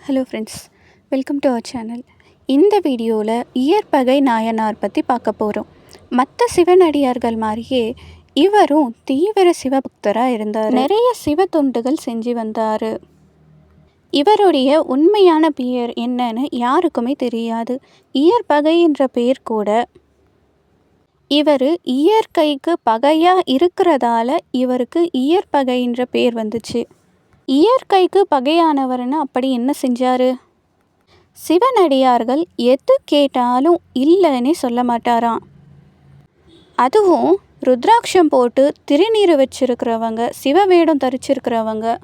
Hello friends, welcome to our channel. இந்த வீடியோவில் இயற்பகை நாயனார் பற்றி பார்க்க போகிறோம். மற்ற சிவனடியார்கள் மாதிரியே இவரும் தீவிர சிவபக்தராக இருந்தார். நிறைய சிவ தொண்டுகள் செஞ்சு வந்தார். இவருடைய உண்மையான பெயர் என்னன்னு யாருக்குமே தெரியாது. இயற்பகை என்ற பெயர் கூட இவர் இயற்கைக்கு பகையாக இருக்கிறதால இவருக்கு இயற்பகைன்ற பேர் வந்துச்சு. இயற்கைக்கு பகையானவர்னு அப்படி என்ன செஞ்சார்? சிவனடியார்கள் எது கேட்டாலும் இல்லைன்னே சொல்ல மாட்டாராம். அதுவும் ருத்ராட்சம் போட்டு திருநீர் வச்சிருக்கிறவங்க, சிவவேடம் தரிச்சிருக்கிறவங்க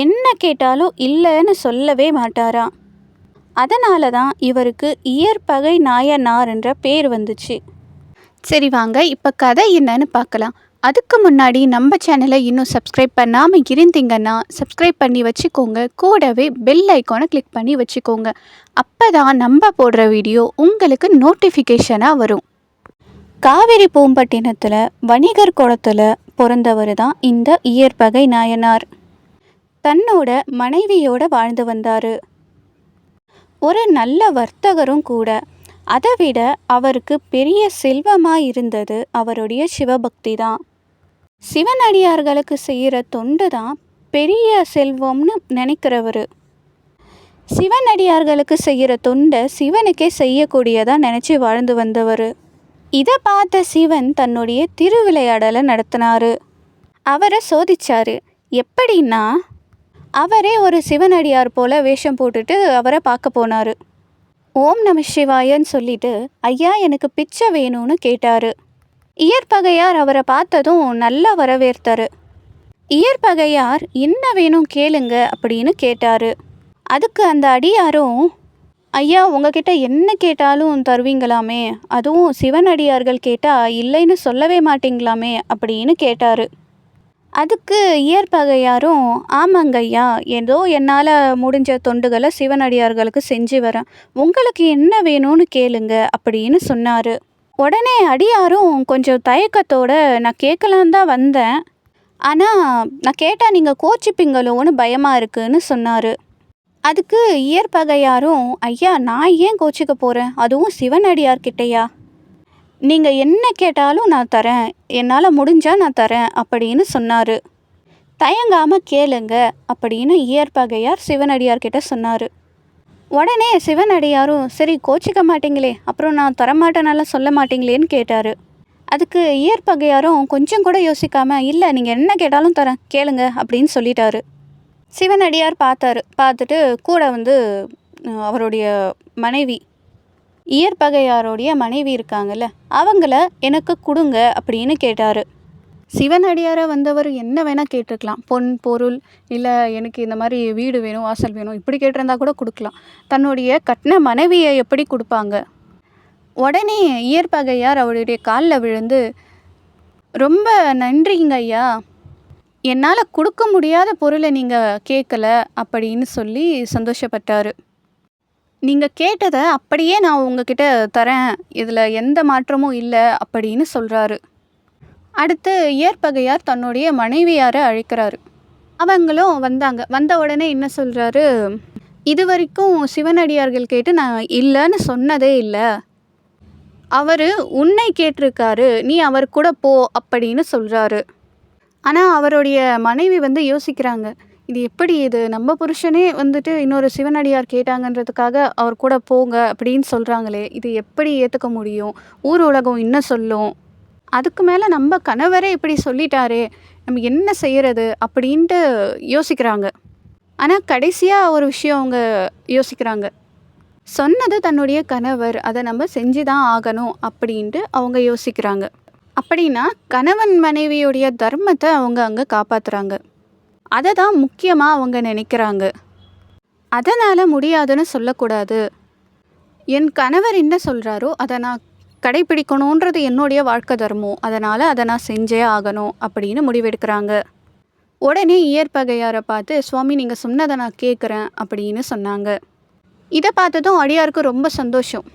என்ன கேட்டாலும் இல்லைன்னு சொல்லவே மாட்டாராம். அதனால தான் இவருக்கு இயற்பகை நாயனார் என்ற பேர் வந்துச்சு. சரி வாங்க, இப்போ கதை என்னன்னு பார்க்கலாம். அதுக்கு முன்னாடி நம்ம சேனலை இன்னும் சப்ஸ்கிரைப் பண்ணாமல் இருந்தீங்கன்னா சப்ஸ்கிரைப் பண்ணி வச்சுக்கோங்க. கூடவே பெல் ஐக்கானை கிளிக் பண்ணி வச்சுக்கோங்க. அப்போ தான் நம்ம போடுற வீடியோ உங்களுக்கு நோட்டிஃபிகேஷனாக வரும். காவிரி பூம்பட்டினத்தில் வணிகர் குளத்தில் பிறந்தவர் தான் இந்த இயற்பகை நாயனார். தன்னோட மனைவியோடு வாழ்ந்து வந்தார். ஒரு நல்ல வர்த்தகரும் கூட. அதை விட அவருக்கு பெரிய செல்வமாக இருந்தது அவருடைய சிவபக்தி தான். சிவனடியார்களுக்கு செய்கிற தொண்டு தான் பெரிய செல்வம்னு நினைக்கிறவர். சிவனடியார்களுக்கு செய்கிற தொண்டை சிவனுக்கே செய்யக்கூடியதாக நினச்சி வாழ்ந்து வந்தவர். இதை பார்த்த சிவன் தன்னுடைய திருவிளையாடலை நடத்தினார். அவரை சோதிச்சார். எப்படின்னா, அவரே ஒரு சிவனடியார் போல் வேஷம் போட்டுட்டு அவரை பார்க்க போனார். ஓம் நம சிவாயன்னு சொல்லிட்டு, ஐயா எனக்கு பிச்சை வேணும்னு கேட்டார். இயற்பகையார் அவரை பார்த்ததும் நல்லா வரவேற்றார். இயற்பகையார் என்ன வேணும் கேளுங்க அப்படின்னு கேட்டார். அதுக்கு அந்த அடியாரும், ஐயா உங்ககிட்ட என்ன கேட்டாலும் தருவீங்களாமே, அதுவும் சிவனடியார்கள் கேட்டால் இல்லைன்னு சொல்லவே மாட்டீங்களாமே அப்படின்னு கேட்டார். அதுக்கு இயற்பகையாரும், ஆமாங்க ஐயா, ஏதோ என்னால் முடிஞ்ச தொண்டுகளை சிவனடியார்களுக்கு செஞ்சு வரேன், உங்களுக்கு என்ன வேணும்னு கேளுங்க அப்படின்னு சொன்னார். உடனே அடியாரும் கொஞ்சம் தயக்கத்தோடு, நான் கேட்கலான் தான் வந்தேன், ஆனால் நான் கேட்டால் நீங்கள் கோச்சிப்பீங்களோன்னு பயமாக இருக்குன்னு சொன்னார். அதுக்கு இயற்பகையாரும், ஐயா நான் ஏன் கோச்சிக்க போகிறேன், அதுவும் சிவனடியார்கிட்டையா, நீங்கள் என்ன கேட்டாலும் நான் தரேன், என்னால் முடிஞ்சால் நான் தரேன் அப்படின்னு சொன்னார். தயங்காமல் கேளுங்க அப்படின்னு இயற்பகையார் சிவனடியார்கிட்ட சொன்னார். உடனே சிவனடியாரும், சரி கோச்சிக்க மாட்டீங்களே, அப்புறம் நான் தரமாட்டேனால சொல்ல மாட்டீங்களேன்னு கேட்டார். அதுக்கு இயற்பகையாரும் கொஞ்சம் கூட யோசிக்காமல், இல்லை நீங்கள் என்ன கேட்டாலும் தரேன் கேளுங்க அப்படின்னு சொல்லிட்டாரு. சிவனடியார் பார்த்துட்டு கூட அவருடைய மனைவி, இயற்பகையாருடைய மனைவி இருக்காங்கல்ல, அவங்கள எனக்கு கொடுங்க அப்படின்னு கேட்டார். சிவனடியாரை வந்தவர் என்ன வேணால் கேட்டிருக்கலாம். பொன் பொருள், இல்லை எனக்கு இந்த மாதிரி வீடு வேணும், வாசல் வேணும், இப்படி கேட்டிருந்தா கூட கொடுக்கலாம். தன்னுடைய கட்டின மனைவியை எப்படி கொடுப்பாங்க? உடனே இயற்பகையார் அவருடைய காலில் விழுந்து, ரொம்ப நன்றிங்க ஐயா, என்னால் கொடுக்க முடியாத பொருளை நீங்கள் கேட்கல அப்படின்னு சொல்லி சந்தோஷப்பட்டார். நீங்கள் கேட்டதை அப்படியே நான் உங்ககிட்ட தரேன், இதில் எந்த மாற்றமும் இல்லை அப்படின்னு சொல்கிறாரு. அடுத்து இயற்பகையார் தன்னுடைய மனைவியாரை அழைக்கிறாரு. அவங்களும் வந்தாங்க. வந்த உடனே என்ன சொல்கிறாரு, இது வரைக்கும் சிவனடியார்கள் கேட்டு நான் இல்லைன்னு சொன்னதே இல்லை, அவர் உன்னை கேட்டிருக்காரு, நீ அவர் கூட போ அப்படின்னு சொல்கிறாரு. ஆனால் அவருடைய மனைவி யோசிக்கிறாங்க, இது எப்படி, இது நம்ம புருஷனே இன்னொரு சிவனடியார் கேட்டாங்கன்றதுக்காக அவர் கூட போங்க அப்படின்னு சொல்கிறாங்களே, இது எப்படி ஏற்றுக்க முடியும், ஊர் உலகம் என்ன சொல்லும், அதுக்கு மேலே நம்ம கணவரே இப்படி சொல்லிட்டாரே, நம்ம என்ன செய்கிறது அப்படின்ட்டு யோசிக்கிறாங்க. ஆனால் கடைசியாக ஒரு விஷயம் அவங்க யோசிக்கிறாங்க, சொன்னது தன்னுடைய கணவர், அதை நம்ம செஞ்சு தான் ஆகணும் அப்படின்ட்டு அவங்க யோசிக்கிறாங்க. அப்படின்னா கணவன் மனைவியுடைய தர்மத்தை அவங்க அங்கே காப்பாற்றுறாங்க. அதை தான் முக்கியமாக அவங்க நினைக்கிறாங்க. அதனால் முடியாதுன்னு சொல்லக்கூடாது, என் கணவர் என்ன சொல்கிறாரோ அதை நான் கடைப்பிடிக்கணுன்றது என்னுடைய வாழ்க்கை தர்மம், அதனால் அதை நான் செஞ்சே ஆகணும் அப்படின்னு முடிவெடுக்கிறாங்க. உடனே இயற்பகையாரை பார்த்து, சுவாமி நீங்கள் சொன்னதை நான் கேட்குறேன் அப்படின்னு சொன்னாங்க. இதை பார்த்ததும் அடியாருக்கு ரொம்ப சந்தோஷம்.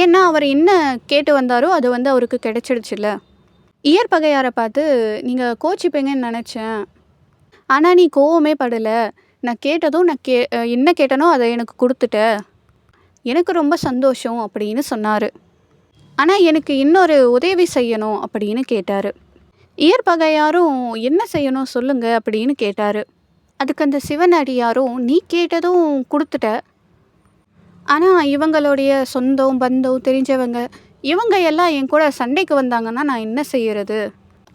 ஏன்னா அவர் என்ன கேட்டு வந்தாரோ அது அவருக்கு கிடைச்சிடுச்சுல்ல. இயற்பகையாரை பார்த்து, நீங்கள் கோச்சிப்பீங்கன்னு நினச்சேன், ஆனால் நீ கோவமே படலை, நான் கேட்டதும் என்ன கேட்டனோ அதை எனக்கு கொடுத்துட்ட. எனக்கு ரொம்ப சந்தோஷம் அப்படின்னு சொன்னார். ஆனால் எனக்கு இன்னொரு உதவி செய்யணும் அப்படின்னு கேட்டார். இயற்பகையாரும் என்ன செய்யணும் சொல்லுங்க அப்படின்னு கேட்டார். அதுக்கு அந்த சிவனடியாரும் நீ கேட்டதும் கொடுத்துட்ட. ஆனால் இவங்களுடைய சொந்தம் பந்தம் தெரிஞ்சவங்க இவங்க எல்லாம் என் கூட சண்டைக்கு வந்தாங்கன்னா நான் என்ன செய்யறது?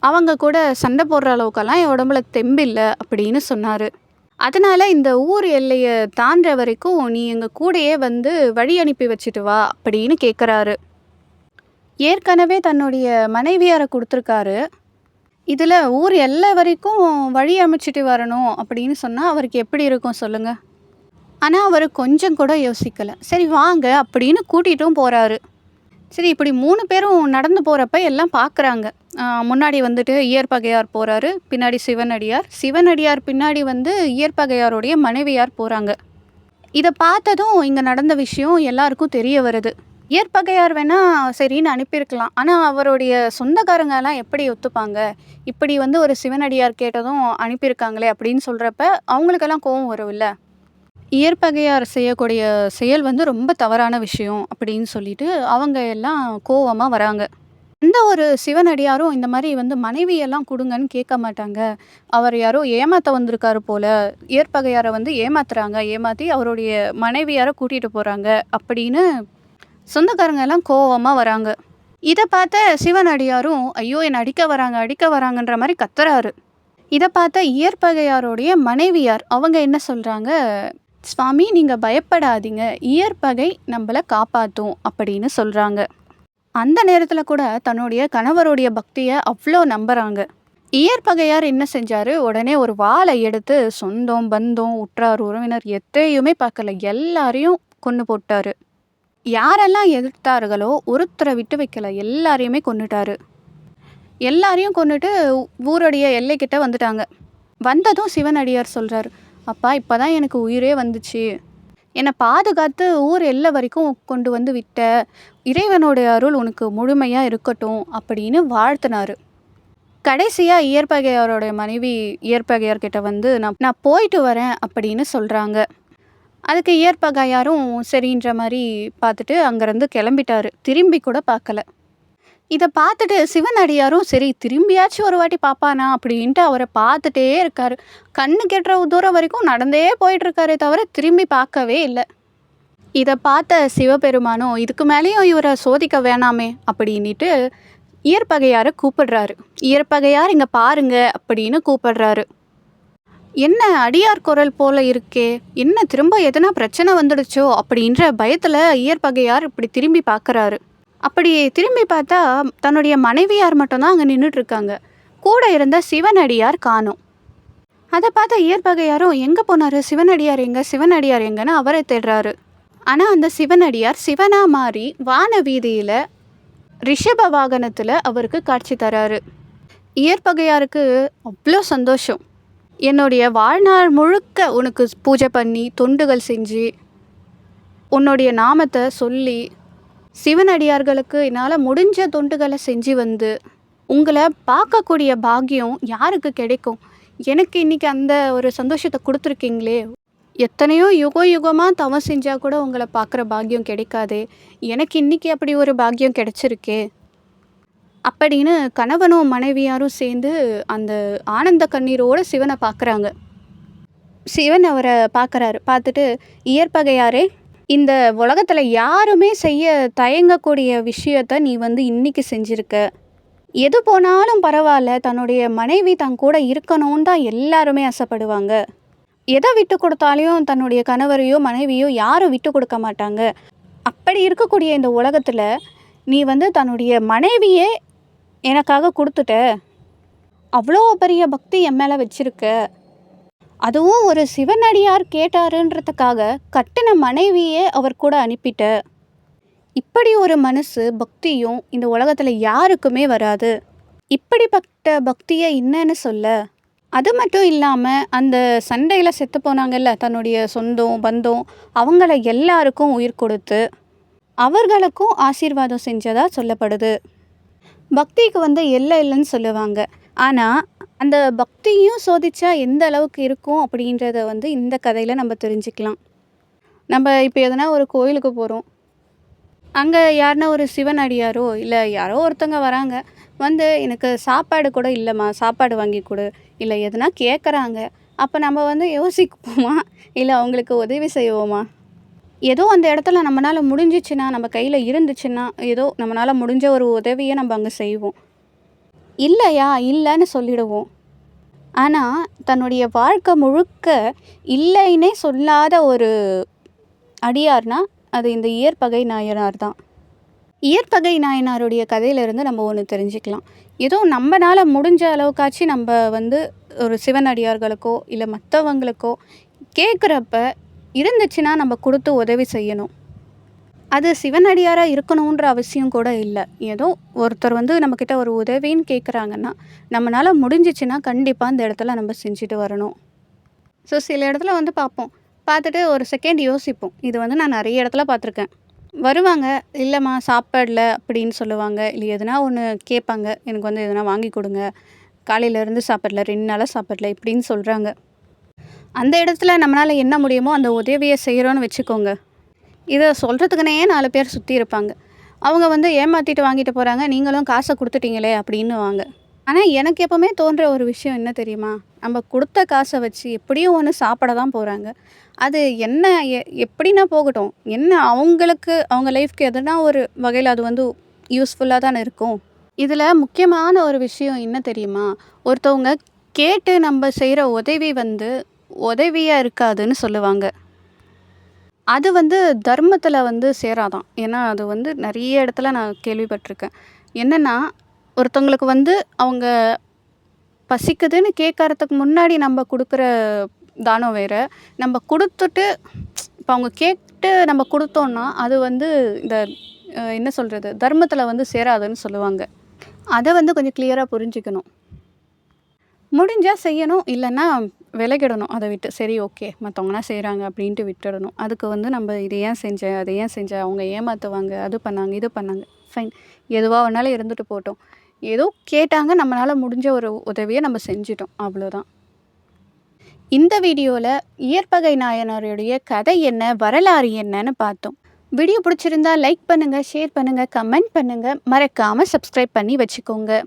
அவங்க கூட சண்டை போடுற அளவுக்கெல்லாம் என் உடம்புல தெம்பில்லை அப்படின்னு சொன்னார். அதனால இந்த ஊர் எல்லையை தாண்டுற வரைக்கும் நீ எங்கள் கூடயே வந்து வழி அனுப்பி வச்சுட்டு வா அப்படின்னு கேட்குறாரு. ஏற்கனவே தன்னுடைய மனைவியாரை கொடுத்துருக்காரு. இதில் ஊர் எல்லை வரைக்கும் வழி அமைச்சிட்டு வரணும் அப்படின்னு சொன்னால் அவருக்கு எப்படி இருக்கும் சொல்லுங்க. ஆனால் அவர் கொஞ்சம் கூட யோசிக்கலை. சரி வாங்க அப்படின்னு கூட்டிகிட்டும் போகிறாரு. சரி இப்படி 3 பேரும் நடந்து போகிறப்ப எல்லாம் பார்க்குறாங்க. முன்னாடி வந்துட்டு இயற்பகையார் போகிறாரு, பின்னாடி சிவனடியார் பின்னாடி வந்து இயற்பகையாருடைய மனைவியார் போகிறாங்க. இதை பார்த்ததும் இங்கே நடந்த விஷயம் எல்லாருக்கும் தெரிய வருது. இயற்பகையார் வேணால் சரின்னு அனுப்பியிருக்கலாம். ஆனால் அவருடைய சொந்தக்காரங்கெல்லாம் எப்படி ஒத்துப்பாங்க? இப்படி வந்து ஒரு சிவனடியார் கேட்டதும் அனுப்பியிருக்காங்களே அப்படின்னு சொல்கிறப்ப அவங்களுக்கெல்லாம் கோவம் வரும்ல. இயற்பகையார் செய்யக்கூடிய செயல் வந்து ரொம்ப தவறான விஷயம் அப்படின்னு சொல்லிட்டு அவங்க எல்லாம் கோவமாக வராங்க. எந்த ஒரு சிவனடியாரும் இந்த மாதிரி வந்து மனைவியெல்லாம் கொடுங்கன்னு கேட்க மாட்டாங்க. அவர் யாரோ ஏமாற்ற வந்திருக்காரு போல், இயற்பகையாரை வந்து ஏமாற்றி அவருடைய மனைவியாரை கூட்டிகிட்டு போகிறாங்க அப்படின்னு சொந்தக்காரங்க எல்லாம் கோவமாக வராங்க. இதை பார்த்த சிவனடியாரும் ஐயோ என்னை அடிக்க வராங்கன்ற மாதிரி கத்துறாரு. இதை பார்த்த இயற்பகையாருடைய மனைவியார் அவங்க என்ன சொல்கிறாங்க, சுவாமி நீங்கள் பயப்படாதீங்க, இயற்பகை நம்மளை காப்பாற்றும் அப்படின்னு சொல்கிறாங்க. அந்த நேரத்தில் கூட தன்னுடைய கணவருடைய பக்தியை அவ்வளோ நம்புகிறாங்க. இயற்பகையார் என்ன செஞ்சார், உடனே ஒரு வாளை எடுத்து சொந்தம் பந்தம் உற்றார் உறவினர் எத்தையுமே பார்க்கல, எல்லாரையும் கொன்று போட்டார். யாரெல்லாம் எதிர்த்தார்களோ ஒருத்தரை விட்டு வைக்கல, எல்லாரையுமே கொன்னுட்டாரு. எல்லாரையும் கொன்னுட்டு ஊருடைய எல்லைக்கிட்ட வந்துட்டாங்க. வந்ததும் சிவனடியார் சொல்கிறார், அப்பா இப்போ தான் எனக்கு உயிரே வந்துச்சு, என்னை பாதுகாத்து ஊர் எல்லை வரைக்கும் கொண்டு வந்து விட்ட, இறைவனுடைய அருள் உனக்கு முழுமையாக இருக்கட்டும் அப்படின்னு வாழ்த்தினார். கடைசியாக இயற்பகையாரோடைய மனைவி இயற்பகையார்கிட்ட வந்து நான் போயிட்டு வரேன் அப்படின்னு சொல்கிறாங்க. அதுக்கு இயற்பகையாரும் சரின்ற மாதிரி பார்த்துட்டு அங்கேருந்து கிளம்பிட்டாரு. திரும்பி கூட பார்க்கல. இதை பார்த்துட்டு சிவனடியாரும் சரி திரும்பியாச்சும் ஒரு வாட்டி பார்ப்பானா அப்படின்ட்டு அவரை பார்த்துட்டே இருக்கார். கண்ணு கெட்டுற தூரம் வரைக்கும் நடந்தே போயிட்டுருக்காரே தவிர திரும்பி பார்க்கவே இல்லை. இதை பார்த்த சிவபெருமானும் இதுக்கு மேலேயும் இவரை சோதிக்க வேணாமே அப்படின்ட்டு இயற்பகையாரை கூப்பிடுறாரு. இயற்பகையார் இங்கே பாருங்க அப்படின்னு கூப்பிடுறாரு. என்ன அடியார் குரல் போல இருக்கே, என்ன திரும்ப எதனா பிரச்சனை வந்துடுச்சோ அப்படின்ற பயத்தில் இயற்பகையார் இப்படி திரும்பி பார்க்குறாரு. அப்படி திரும்பி பார்த்தா தன்னுடைய மனைவியார் மட்டும்தான் அங்கே நின்றுட்டுருக்காங்க. கூட இருந்த சிவனடியார் காணோம். அதை பார்த்த இயற்பகையாரும் எங்கே போனார், சிவனடியார் எங்கன்னு அவரை தேடுறாரு. ஆனால் அந்த சிவனடியார் சிவனா மாறி வான வீதியில் ரிஷப வாகனத்தில் அவருக்கு காட்சி தராரு. இயற்பகையாருக்கு அவ்வளோ சந்தோஷம். என்னுடைய வாழ்நாள் முழுக்க உனக்கு பூஜை பண்ணி தொண்டுகள் செஞ்சு உன்னுடைய நாமத்தை சொல்லி சிவனடியார்களுக்கு என்னால் முடிஞ்ச தொண்டுகளை செஞ்சு வந்து உங்களை பார்க்கக்கூடிய பாக்கியம் யாருக்கு கிடைக்கும்? எனக்கு இன்றைக்கி அந்த ஒரு சந்தோஷத்தை கொடுத்துருக்கீங்களே, எத்தனையோ யுகமாக தவம் செஞ்சால் கூட உங்களை பார்க்குற பாக்கியம் கிடைக்காதே, எனக்கு இன்றைக்கி அப்படி ஒரு பாக்கியம் கிடைச்சிருக்கே அப்படின்னு கணவனும் மனைவியாரும் சேர்ந்து அந்த ஆனந்த கண்ணீரோடு சிவனை பார்க்குறாங்க. சிவன் அவரை பார்க்குறாரு. பார்த்துட்டு இயற்பகையாரே, இந்த உலகத்தில் யாருமே செய்ய தயங்கக்கூடிய விஷயத்த நீ வந்து இன்றைக்கி செஞ்சுருக்க. எது போனாலும் பரவாயில்ல, தன்னுடைய மனைவி தன் கூட இருக்கணும்னு தான் எல்லாருமே ஆசைப்படுவாங்க. எதை விட்டு கொடுத்தாலையும் தன்னுடைய கணவரையோ மனைவியோ யாரும் விட்டு கொடுக்க மாட்டாங்க. அப்படி இருக்கக்கூடிய இந்த உலகத்தில் நீ வந்து தன்னுடைய மனைவியே எனக்காக கொடுத்துட்ட, அவ்வளோ பெரிய பக்தி என் மேலே வச்சுருக்க, அதுவும் ஒரு சிவனடியார் கேட்டாருன்றதுக்காக கட்டின மனைவியே அவர் கூட அனுப்பிட்ட. இப்படி ஒரு மனசு பக்தியும் இந்த உலகத்தில் யாருக்குமே வராது. இப்படிப்பட்ட பக்தியை என்னன்னு சொல்ல. அது மட்டும் இல்லாமல் அந்த சண்டையில் செத்து போனாங்கல்ல தன்னுடைய சொந்தம் பந்தம், அவங்கள எல்லாருக்கும் உயிர் கொடுத்து அவர்களுக்கும் ஆசீர்வாதம் செஞ்சதாக சொல்லப்படுது. பக்திக்கு வந்து எல்லை இல்லைன்னு சொல்லுவாங்க. ஆனால் அந்த பக்தியும் சோதிச்சா எந்த அளவுக்கு இருக்கும் அப்படின்றத வந்து இந்த கதையில் நம்ம தெரிஞ்சுக்கலாம். நம்ம இப்போ எதனா ஒரு கோயிலுக்கு போகிறோம், அங்கே யாருன்னா ஒரு சிவன் அடியாரோ இல்லை யாரோ ஒருத்தங்க வராங்க, வந்து எனக்கு சாப்பாடு கூட இல்லைம்மா, சாப்பாடு வாங்கி கொடு, இல்லை எதுனா கேட்குறாங்க. அப்போ நம்ம வந்து யோசிப்போமா, இல்லை அவங்களுக்கு உதவி செய்வோமா? ஏதோ அந்த இடத்துல நம்மளால் முடிஞ்சிச்சுன்னா, நம்ம கையில் இருந்துச்சுன்னா, ஏதோ நம்மளால் முடிஞ்ச ஒரு உதவியை நம்ம அங்கே செய்வோம். இல்லையா இல்லைன்னு சொல்லிடுவோம். ஆனால் தன்னுடைய வாழ்க்கை முழுக்க இல்லைன்னே சொல்லாத ஒரு அடியார்னா அது இந்த இயற்பகை நாயனார் தான். இயற்பகை நாயனாருடைய கதையிலேருந்து நம்ம ஒன்று தெரிஞ்சுக்கலாம். ஏதோ நம்மளால் முடிஞ்ச அளவுக்காச்சும் நம்ம வந்து ஒரு சிவன் அடியார்களுக்கோ இல்லை மற்றவங்களுக்கோ கேட்குறப்ப இருந்துச்சுன்னா நம்ம கொடுத்து உதவி செய்யணும். அது சிவனடியாராக இருக்கணுன்ற அவசியம் கூட இல்லை. ஏதோ ஒருத்தர் வந்து நம்மக்கிட்ட ஒரு உதவின்னு கேட்குறாங்கன்னா, நம்மளால் முடிஞ்சிச்சுன்னா கண்டிப்பாக அந்த இடத்துல நம்ம செஞ்சுட்டு வரணும். ஸோ சில இடத்துல வந்து பார்ப்போம், பார்த்துட்டு ஒரு செகண்ட் யோசிப்போம். இது வந்து நான் நிறைய இடத்துல பார்த்துருக்கேன். வருவாங்க, இல்லைம்மா சாப்பாடல அப்படின்னு சொல்லுவாங்க, இல்லை எதுனா ஒன்று கேட்பாங்க, எனக்கு வந்து எதுனா வாங்கி கொடுங்க, காலையிலேருந்து சாப்பிடல, 2 நாளாக சாப்பிடல இப்படின்னு சொல்கிறாங்க. அந்த இடத்துல நம்மளால் என்ன முடியுமோ அந்த உதவியை செய்கிறோன்னு வச்சுக்கோங்க. இதை சொல்கிறதுக்குனே 4 பேர் சுற்றி இருப்பாங்க. அவங்க வந்து ஏமாற்றிட்டு வாங்கிட்டு போகிறாங்க, நீங்களும் காசை கொடுத்துட்டீங்களே அப்படின்னுவாங்க. ஆனால் எனக்கு எப்போவுமே தோன்ற ஒரு விஷயம் என்ன தெரியுமா, நம்ம கொடுத்த காசை வச்சு எப்படியும் ஒன்று சாப்பிட தான் போகிறாங்க. அது என்ன எப்படின்னா போகட்டும், என்ன அவங்களுக்கு அவங்க லைஃப்க்கு எதுனா ஒரு வகையில் அது வந்து யூஸ்ஃபுல்லாக தானே இருக்கும். இதில் முக்கியமான ஒரு விஷயம் என்ன தெரியுமா, ஒருத்தவங்க கேட்டு நம்ம செய்கிற உதவி வந்து உதவியாக இருக்காதுன்னு சொல்லுவாங்க. அது வந்து தர்மத்தில் வந்து சேராதான். ஏன்னா அது வந்து நிறைய இடத்துல நான் கேள்விப்பட்டிருக்கேன். என்னென்னா, ஒருத்தவங்களுக்கு வந்து அவங்க பசிக்குதுன்னு கேட்கறதுக்கு முன்னாடி நம்ம கொடுக்குற தானம் வேறு, நம்ம கொடுத்துட்டு இப்போ அவங்க கேட்டு நம்ம கொடுத்தோன்னா அது வந்து இந்த என்ன சொல்கிறது, தர்மத்தில் வந்து சேராதுன்னு சொல்லுவாங்க. அதை வந்து கொஞ்சம் கிளியராக புரிஞ்சுக்கணும். முடிஞ்சால் செய்யணும், இல்லைன்னா விலகிடணும் அதை விட்டு. சரி ஓகே, மற்றவங்கனா செய்கிறாங்க அப்படின்ட்டு விட்டுடணும். அதுக்கு வந்து நம்ம இதை ஏன் செஞ்சேன், அதை ஏன் செஞ்சேன், அவங்க ஏமாற்றுவாங்க, அது பண்ணாங்க, இது பண்ணாங்க, ஃபைன், எதுவாக வேணாலும் இருந்துட்டு போட்டோம். ஏதோ கேட்டாங்க, நம்மளால் முடிஞ்ச ஒரு உதவியை நம்ம செஞ்சிட்டோம், அவ்வளோதான். இந்த வீடியோவில் இயற்பகை நாயனாருடைய கதை என்ன, வரலாறு என்னன்னு பார்த்தோம். வீடியோ பிடிச்சிருந்தா லைக் பண்ணுங்கள், ஷேர் பண்ணுங்கள், கமெண்ட் பண்ணுங்கள், மறக்காமல் சப்ஸ்கிரைப் பண்ணி வச்சுக்கோங்க.